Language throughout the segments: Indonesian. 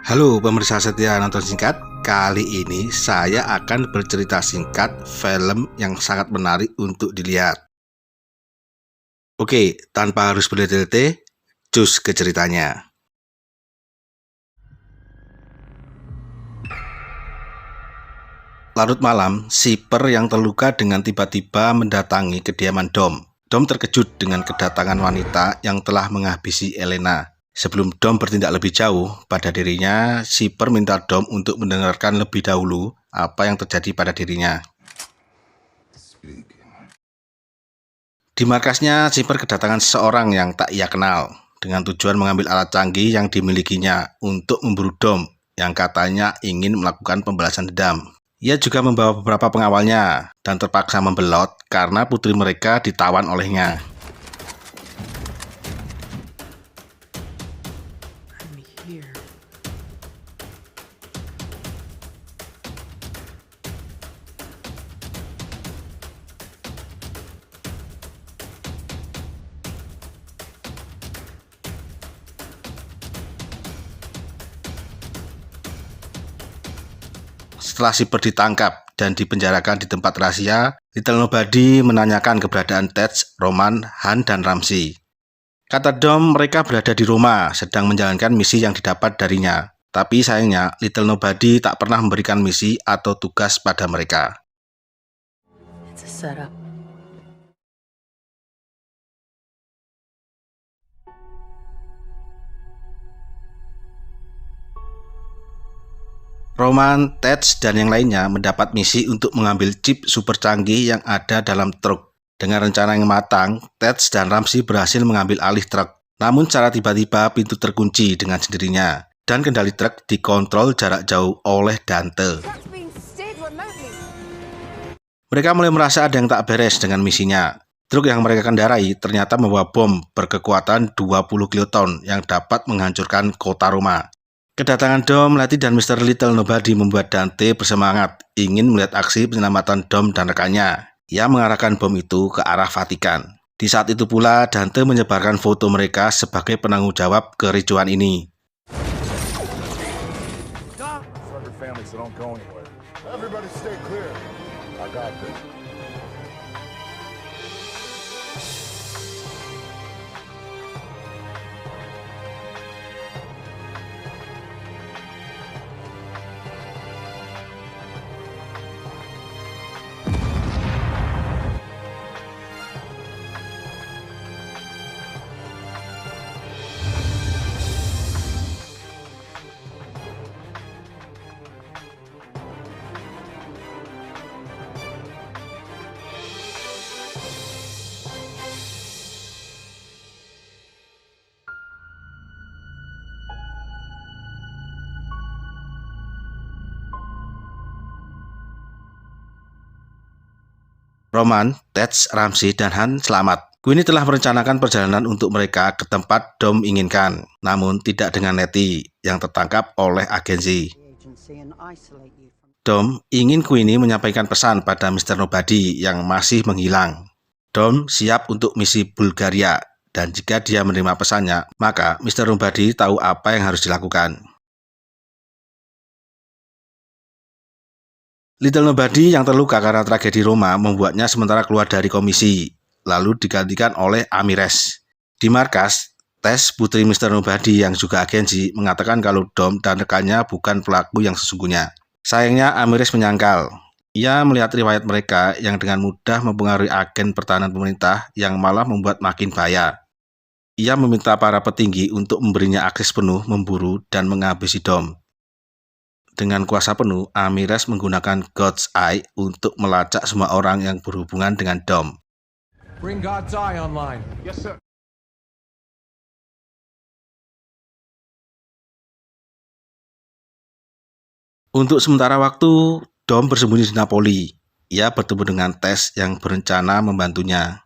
Halo pemirsa setia nonton singkat. Kali ini saya akan bercerita singkat film yang sangat menarik untuk dilihat. Oke, tanpa harus bertele-tele, cus ke ceritanya. Larut malam, Shipper yang terluka dengan tiba-tiba mendatangi kediaman Dom. Dom terkejut dengan kedatangan wanita yang telah menghabisi Elena. Sebelum Dom bertindak lebih jauh pada dirinya, Shipper minta Dom untuk mendengarkan lebih dahulu apa yang terjadi pada dirinya. Di markasnya, Shipper kedatangan seseorang yang tak ia kenal, dengan tujuan mengambil alat canggih yang dimilikinya untuk memburu Dom yang katanya ingin melakukan pembalasan dendam. Ia juga membawa beberapa pengawalnya dan terpaksa membelot karena putri mereka ditawan olehnya. Setelah Shipper ditangkap dan dipenjarakan di tempat rahasia, Little Nobody menanyakan keberadaan Ted, Roman, Han, dan Ramsey. Kata Dom, mereka berada di Roma sedang menjalankan misi yang didapat darinya. Tapi sayangnya, Little Nobody tak pernah memberikan misi atau tugas pada mereka. It's a setup. Roman, Ted, dan yang lainnya mendapat misi untuk mengambil chip super canggih yang ada dalam truk. Dengan rencana yang matang, Ted dan Ramsey berhasil mengambil alih truk. Namun secara tiba-tiba pintu terkunci dengan sendirinya, dan kendali truk dikontrol jarak jauh oleh Dante. Mereka mulai merasa ada yang tak beres dengan misinya. Truk yang mereka kendarai ternyata membawa bom berkekuatan 20 kiloton yang dapat menghancurkan kota Roma. Kedatangan Dom, Letty, dan Mr. Little Nobody membuat Dante bersemangat ingin melihat aksi penyelamatan Dom dan rekannya. Ia mengarahkan bom itu ke arah Vatikan. Di saat itu pula, Dante menyebarkan foto mereka sebagai penanggung jawab kericuan ini. Roman, Ted, Ramsey, dan Han selamat. Queenie telah merencanakan perjalanan untuk mereka ke tempat Dom inginkan, namun tidak dengan Letty yang tertangkap oleh agensi. Dom ingin Queenie menyampaikan pesan pada Mr. Nobody yang masih menghilang. Dom siap untuk misi Bulgaria, dan jika dia menerima pesannya, maka Mr. Nobody tahu apa yang harus dilakukan. Little Nobody yang terluka karena tragedi Roma membuatnya sementara keluar dari komisi, lalu digantikan oleh Amires. Di markas, Tess, putri Mr. Nobody yang juga agensi, mengatakan kalau Dom dan rekannya bukan pelaku yang sesungguhnya. Sayangnya Amires menyangkal. Ia melihat riwayat mereka yang dengan mudah mempengaruhi agen pertahanan pemerintah yang malah membuat makin bahaya. Ia meminta para petinggi untuk memberinya akses penuh memburu dan menghabisi Dom. Dengan kuasa penuh, Amires menggunakan God's Eye untuk melacak semua orang yang berhubungan dengan Dom. Bring God's Eye online. Yes, sir. Untuk sementara waktu, Dom bersembunyi di Napoli. Ia bertemu dengan Tess yang berencana membantunya.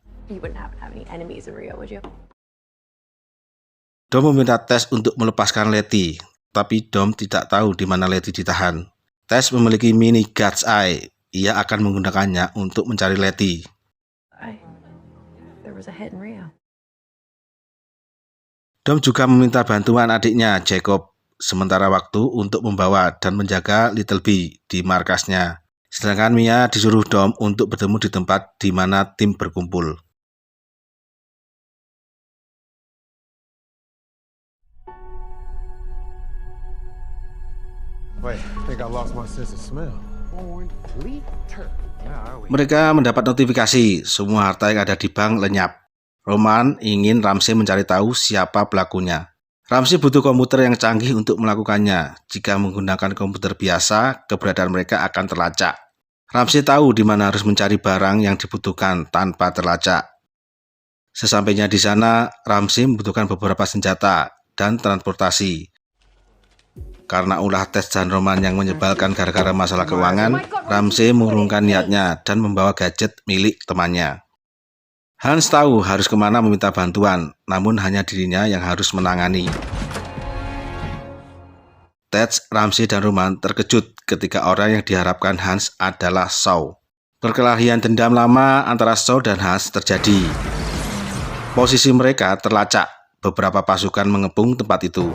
Dom meminta Tess untuk melepaskan Letty, tapi Dom tidak tahu di mana Letty ditahan. Tess memiliki mini God's Eye. Ia akan menggunakannya untuk mencari Letty. Dom juga meminta bantuan adiknya, Jacob, sementara waktu untuk membawa dan menjaga Little B di markasnya. Sedangkan Mia disuruh Dom untuk bertemu di tempat di mana tim berkumpul. Wait, I think I lost my sense of smell. Mereka mendapat notifikasi semua harta yang ada di bank lenyap. Roman ingin Ramsey mencari tahu siapa pelakunya. Ramsey butuh komputer yang canggih untuk melakukannya. Jika menggunakan komputer biasa, keberadaan mereka akan terlacak. Ramsey tahu di mana harus mencari barang yang dibutuhkan tanpa terlacak. Sesampainya di sana, Ramsey membutuhkan beberapa senjata dan transportasi. Karena ulah tes dan Roman yang menyebalkan gara-gara masalah keuangan, Ramsey mengurungkan niatnya dan membawa gadget milik temannya. Hans tahu harus kemana meminta bantuan, namun hanya dirinya yang harus menangani. Ted, Ramsey, dan Roman terkejut ketika orang yang diharapkan Hans adalah Shaw. Perkelahian dendam lama antara Shaw dan Hans terjadi. Posisi mereka terlacak, beberapa pasukan mengepung tempat itu.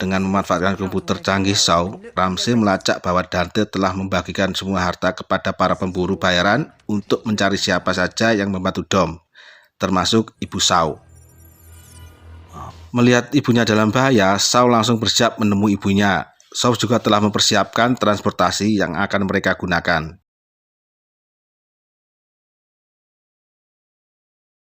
Dengan memanfaatkan komputer canggih Shaw, Ramsey melacak bahwa Dante telah membagikan semua harta kepada para pemburu bayaran untuk mencari siapa saja yang membantu Dom, termasuk ibu Shaw. Melihat ibunya dalam bahaya, Shaw langsung bersiap menemui ibunya. Shaw juga telah mempersiapkan transportasi yang akan mereka gunakan.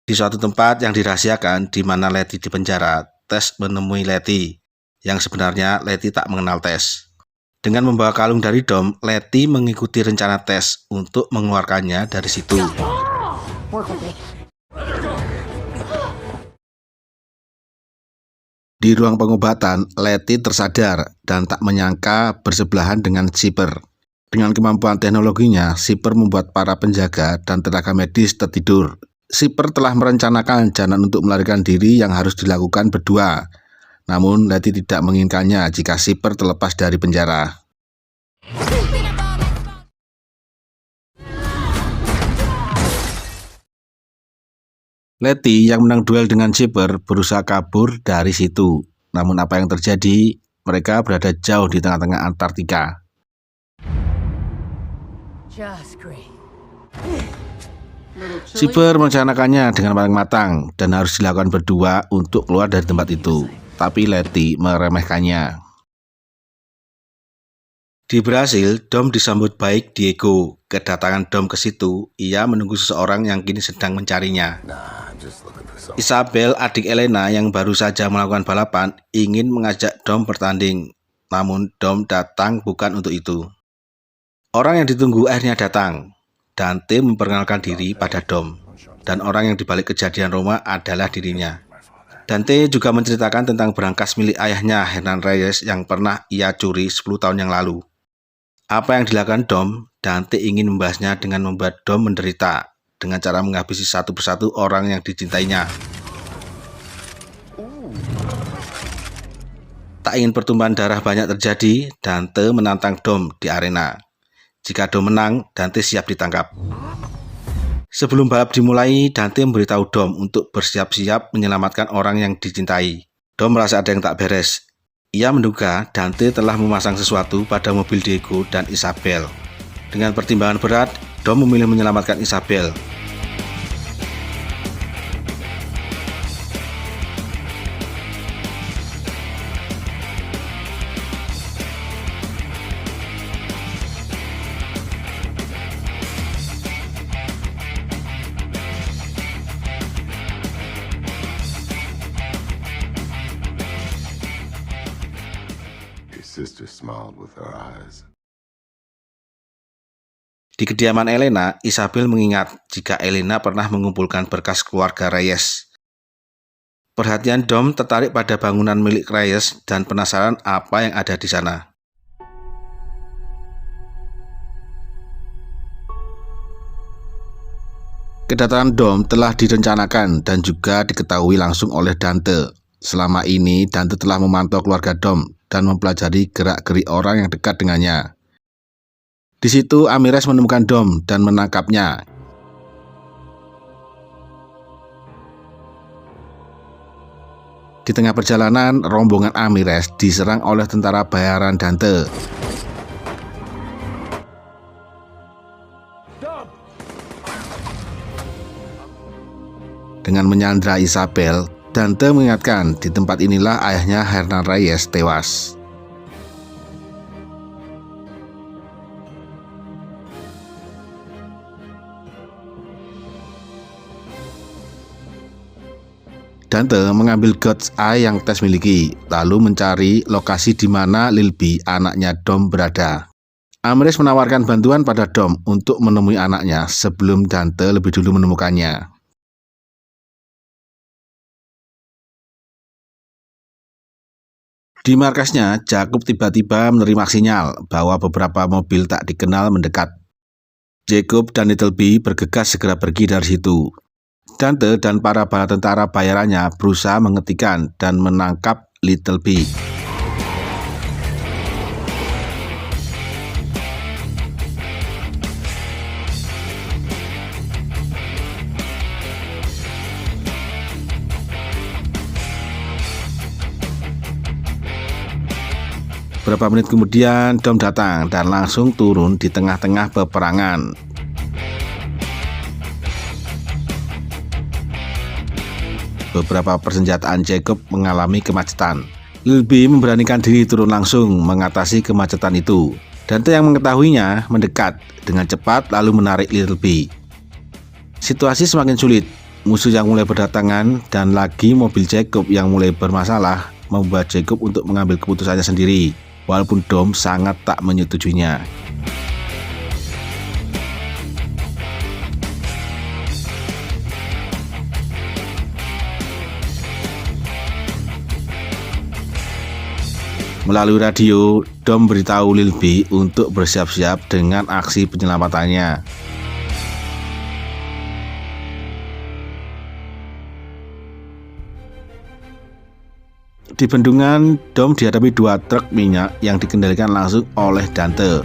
Di suatu tempat yang dirahasiakan di mana Letty dipenjara, Tess menemui Letty. Yang sebenarnya Letty tak mengenal Tess. Dengan membawa kalung dari Dom, Letty mengikuti rencana Tess untuk mengeluarkannya dari situ. Di ruang pengobatan, Letty tersadar dan tak menyangka bersebelahan dengan Shipper. Dengan kemampuan teknologinya, Shipper membuat para penjaga dan tenaga medis tertidur. Shipper telah merencanakan jalan untuk melarikan diri yang harus dilakukan berdua. Namun Letty tidak menginginkannya jika Shipper terlepas dari penjara. Letty yang menang duel dengan Shipper berusaha kabur dari situ. Namun apa yang terjadi? Mereka berada jauh di tengah-tengah Antartika. Shipper merencanakannya dengan matang-matang dan harus dilakukan berdua untuk keluar dari tempat itu. Tapi Letty meremehkannya. Di Brasil, Dom disambut baik Diego. Kedatangan Dom ke situ, ia menunggu seseorang yang kini sedang mencarinya. Isabel, adik Elena yang baru saja melakukan balapan, ingin mengajak Dom bertanding. Namun Dom datang bukan untuk itu. Orang yang ditunggu akhirnya datang. Dante memperkenalkan diri pada Dom. Dan orang yang dibalik kejadian Roma adalah dirinya. Dante juga menceritakan tentang berangkas milik ayahnya, Hernan Reyes, yang pernah ia curi 10 tahun yang lalu. Apa yang dilakukan Dom, Dante ingin membahasnya dengan membuat Dom menderita, dengan cara menghabisi satu persatu orang yang dicintainya. Tak ingin pertumpahan darah banyak terjadi, Dante menantang Dom di arena. Jika Dom menang, Dante siap ditangkap. Sebelum balap dimulai, Dante memberitahu Dom untuk bersiap-siap menyelamatkan orang yang dicintai. Dom merasa ada yang tak beres. Ia menduga Dante telah memasang sesuatu pada mobil Diego dan Isabel. Dengan pertimbangan berat, Dom memilih menyelamatkan Isabel. Sister smiled with her eyes. Di kediaman Elena, Isabel mengingat jika Elena pernah mengumpulkan berkas keluarga Reyes. Perhatian Dom tertarik pada bangunan milik Reyes dan penasaran apa yang ada di sana. Kedatangan Dom telah direncanakan dan juga diketahui langsung oleh Dante. Selama ini Dante telah memantau keluarga Dom dan mempelajari gerak-gerik orang yang dekat dengannya. Di situ Amirez menemukan Dom dan menangkapnya. Di tengah perjalanan, rombongan Amirez diserang oleh tentara bayaran Dante. Dengan menyandra Isabel, Dante mengingatkan di tempat inilah ayahnya Hernan Reyes tewas. Dante mengambil God's Eye yang Tess miliki, lalu mencari lokasi di mana Lilby, anaknya Dom, berada. Amirez menawarkan bantuan pada Dom untuk menemui anaknya sebelum Dante lebih dulu menemukannya. Di markasnya, Jacob tiba-tiba menerima sinyal bahwa beberapa mobil tak dikenal mendekat. Jacob dan Littleby bergegas segera pergi dari situ. Dante dan para bala tentara bayarannya berusaha menghentikan dan menangkap Littleby. Beberapa menit kemudian, Dom datang dan langsung turun di tengah-tengah peperangan. Beberapa persenjataan Jacob mengalami kemacetan. Lilby memberanikan diri turun langsung mengatasi kemacetan itu. Dante yang mengetahuinya mendekat dengan cepat lalu menarik Littleby. Situasi semakin sulit. Musuh yang mulai berdatangan dan lagi mobil Jacob yang mulai bermasalah membuat Jacob untuk mengambil keputusannya sendiri. Walaupun Dom sangat tak menyetujuinya. Melalui radio, Dom beritahu Lilby untuk bersiap-siap dengan aksi penyelamatannya. Di bendungan, Dom dihadapi 2 truk minyak yang dikendalikan langsung oleh Dante.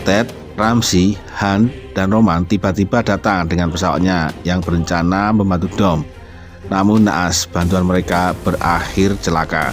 Ted, Ramsey, Han, dan Roman tiba-tiba datang dengan pesawatnya yang berencana membantu Dom. Namun naas, bantuan mereka berakhir celaka.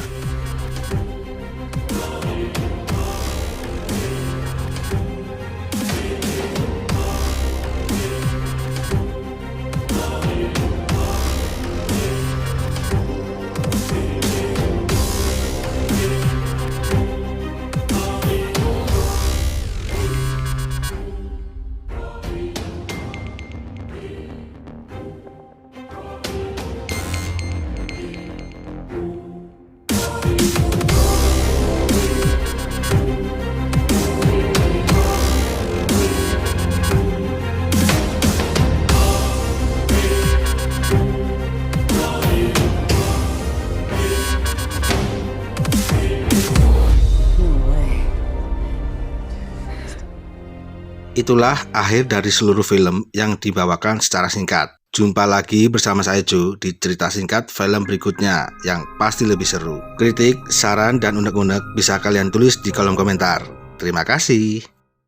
Itulah akhir dari seluruh film yang dibawakan secara singkat. Jumpa lagi bersama saya Joe di cerita singkat film berikutnya yang pasti lebih seru. Kritik, saran, dan unek-unek bisa kalian tulis di kolom komentar. Terima kasih.